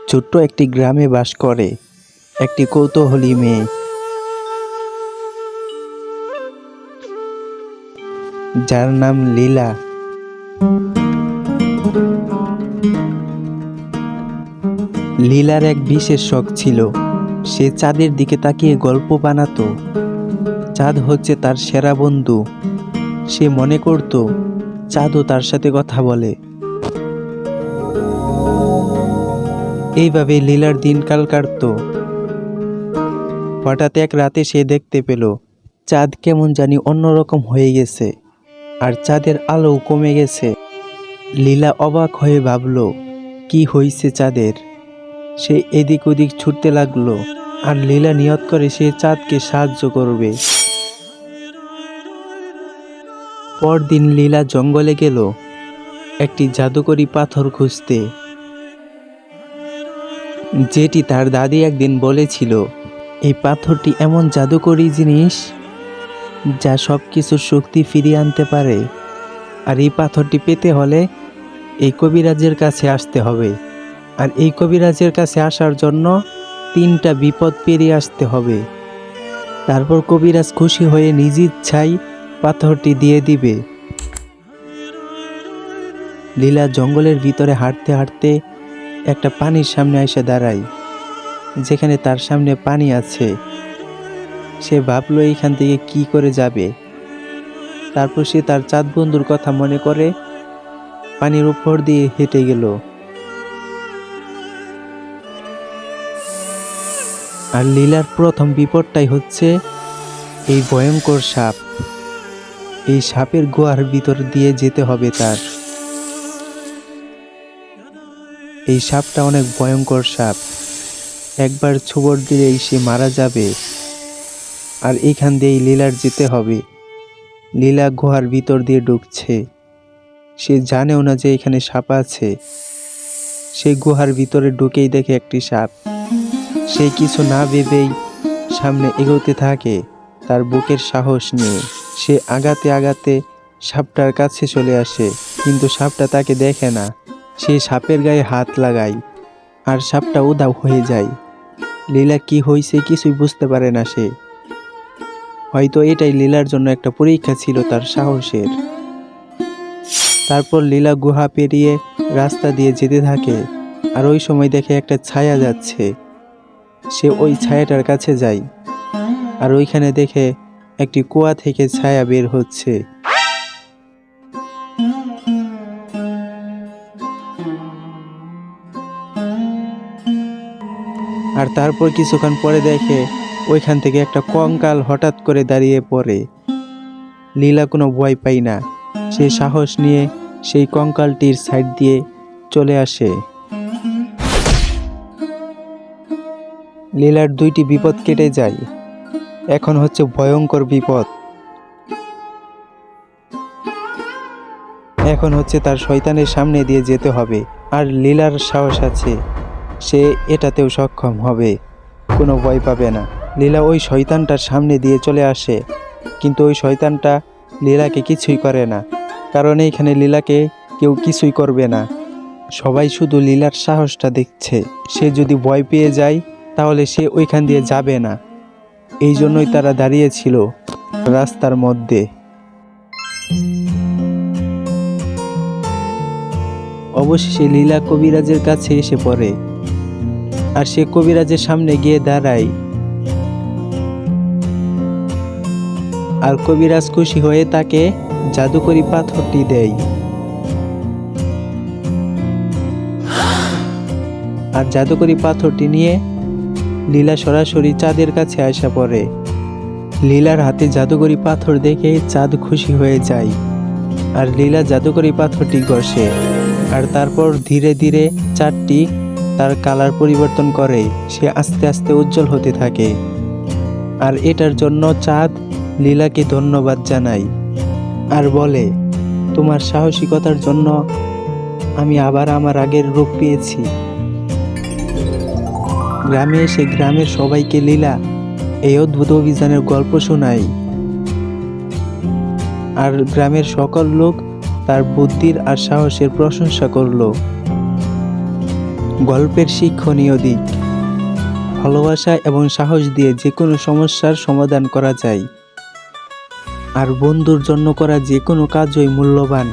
ছোট্ট একটি গ্রামে বাস করে একটি কৌতূহলী মেয়ে। যার নাম লীলা। লীলার এক বিশেষ শখ ছিল, সে চাঁদের দিকে তাকিয়ে গল্প বানাতো। চাঁদ হচ্ছে তার সেরা বন্ধু। সে মনে করত চাঁদও তার সাথে কথা বলে। এইভাবে লীলার দিনকাল কাটতো। হঠাৎ এক রাতে সে দেখতে পেল চাঁদ কেমন জানি অন্যরকম হয়ে গেছে, আর চাঁদের আলো কমে গেছে। লীলা অবাক হয়ে ভাবল, কি হয়েছে চাঁদের? সে এদিক ওদিক ছুটতে লাগলো, আর লীলা নিয়ত করে সে চাঁদকে সাহায্য করবে। পরদিন লীলা জঙ্গলে গেল একটি জাদুকরি পাথর খুঁজতে, যেটি তার দাদি একদিন বলেছিল। এই পাথরটি এমন জাদুকরি জিনিস যা সব কিছুর শক্তি ফিরিয়ে আনতে পারে। আর এই পাথরটি পেতে হলে এই কবিরাজের কাছে আসতে হবে। আর এই কবিরাজের কাছে আসার জন্য 3টা বিপদ পেরিয়ে আসতে হবে। তারপর কবিরাজ খুশি হয়ে নিজ ইচ্ছায় পাথরটি দিয়ে দিবে। লীলা জঙ্গলের ভিতরে হাঁটতে হাঁটতে একটা পানির সামনে এসে দাঁড়ায়, যেখানে তার সামনে পানি আছে। সে ভাবলো এইখান থেকে কি করে যাবে। তারপর সে তার চাঁদ বন্ধুর কথা মনে করে পানির উপর দিয়ে হেঁটে গেল। আর লীলার প্রথম বিপদটাই হচ্ছে এই ভয়ঙ্কর সাপ। এই সাপের গুহার ভিতর দিয়ে যেতে হবে তার। এই সাপটা অনেক ভয়ঙ্কর সাপ, একবার ছোবড় দিলেই সে মারা যাবে। আর এইখান দিয়েই লীলার যেতে হবে। লীলা গুহার ভিতর দিয়ে ঢুকছে, সে জানেও না যে এখানে সাপ আছে। সে গুহার ভিতরে ঢুকেই দেখে একটি সাপ। সে কিছু না ভেবেই সামনে এগোতে থাকে তার বুকের সাহস নিয়ে। সে আগাতে আগাতে সাপটার কাছে চলে আসে, কিন্তু সাপটা তাকে দেখে না। সে সাপের গায়ে হাত লাগায়, আর সাপটা উধাও হয়ে যায়। লীলা কি হয়েছে কিছুই বুঝতে পারে না সে। হয়তো এটাই লীলার জন্য একটা পরীক্ষা ছিল তার সাহসের। তারপর লীলা গুহা পেরিয়ে রাস্তা দিয়ে যেতে থাকে, আর ওই সময় দেখে একটা ছায়া যাচ্ছে। সে ওই ছায়াটার কাছে যায়, আর ওইখানে দেখে একটি কুয়া থেকে ছায়া বের হচ্ছে। আর তারপর কিছুক্ষণ পরে দেখে ওইখান থেকে একটা কঙ্কাল হঠাৎ করে দাঁড়িয়ে পড়ে। লীলা কোনো ভয় পায় না, সে সাহস নিয়ে সেই কঙ্কালটির সাইড দিয়ে চলে আসে। লীলার 2টি বিপদ কেটে যায়। এখন হচ্ছে ভয়ঙ্কর বিপদ। এখন হচ্ছে তার শয়তানের সামনে দিয়ে যেতে হবে। আর লীলার সাহস আছে, সে এটাতেও সক্ষম হবে, কোনো ভয় পাবে না। লীলা ওই শয়তানটার সামনে দিয়ে চলে আসে, কিন্তু ওই শয়তানটা লীলাকে কিছুই করে না, কারণ এইখানে লীলাকে কেউ কিছুই করবে না। সবাই শুধু লীলার সাহসটা দেখছে। সে যদি ভয় পেয়ে যায় তাহলে সে ওইখান দিয়ে যাবে না। এই জন্যই তারা দাঁড়িয়েছিল রাস্তার মধ্যে। অবশেষে লীলা কবিরাজের কাছে এসে পড়ে, আর সে কবিরাজের সামনে গিয়ে দাঁড়ায়। আর কবিরাজ খুশি হয়ে তাকে জাদুকরি পাথরটি দেয়। আর জাদুকরি পাথরটি নিয়ে লীলা সরাসরি চাঁদের কাছে আসা পড়ে। লীলার হাতে জাদুকরি পাথর দেখে চাঁদ খুশি হয়ে যায়, আর লীলা জাদুকরি পাথরটি ঘষে। আর তারপর ধীরে ধীরে চাঁদটি তার কালার পরিবর্তন করে, সে আস্তে আস্তে উজ্জ্বল হতে থাকে। আর এটার জন্য চাঁদ লীলাকে ধন্যবাদ জানায়, আর বলে, তোমার সাহসিকতার জন্য আমি আবার আমার আগের রূপ পেয়েছি। গ্রামে এসে গ্রামের সবাইকে লীলা এই অদ্ভুত অভিযানের গল্প শোনায়। আর গ্রামের সকল লোক তার বুদ্ধির আর সাহসের প্রশংসা করল। গল্পের শিক্ষণীয় দিক: ভালোবাসা এবং সাহস দিয়ে যে কোনো সমস্যার সমাধান করা যায়, আর বন্ধুর জন্য করা যে কোনো কাজই মূল্যবান।